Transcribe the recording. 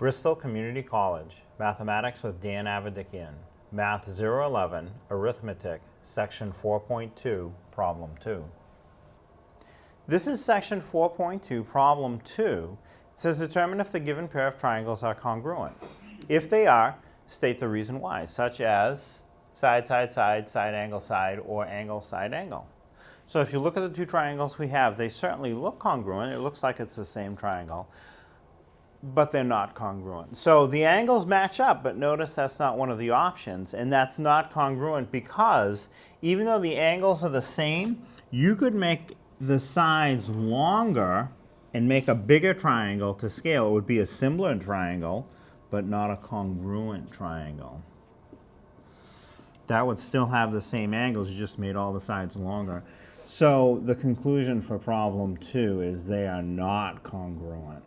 Bristol Community College, Mathematics with Dan Avedikian, Math 011, Arithmetic, Section 4.2, Problem 2. This is Section 4.2, Problem 2. It says determine if the given pair of triangles are congruent. If they are, state the reason why, such as side, side, side, side, angle, side, or angle, side, angle. So if you look at the two triangles we have, they certainly look congruent. It looks like it's the same triangle, but they're not congruent. So the angles match up, but notice that's not one of the options, and that's not congruent because even though the angles are the same, you could make the sides longer and make a bigger triangle to scale. It would be a similar triangle, but not a congruent triangle. That would still have the same angles, you just made all the sides longer. So the conclusion for problem 2 is they are not congruent.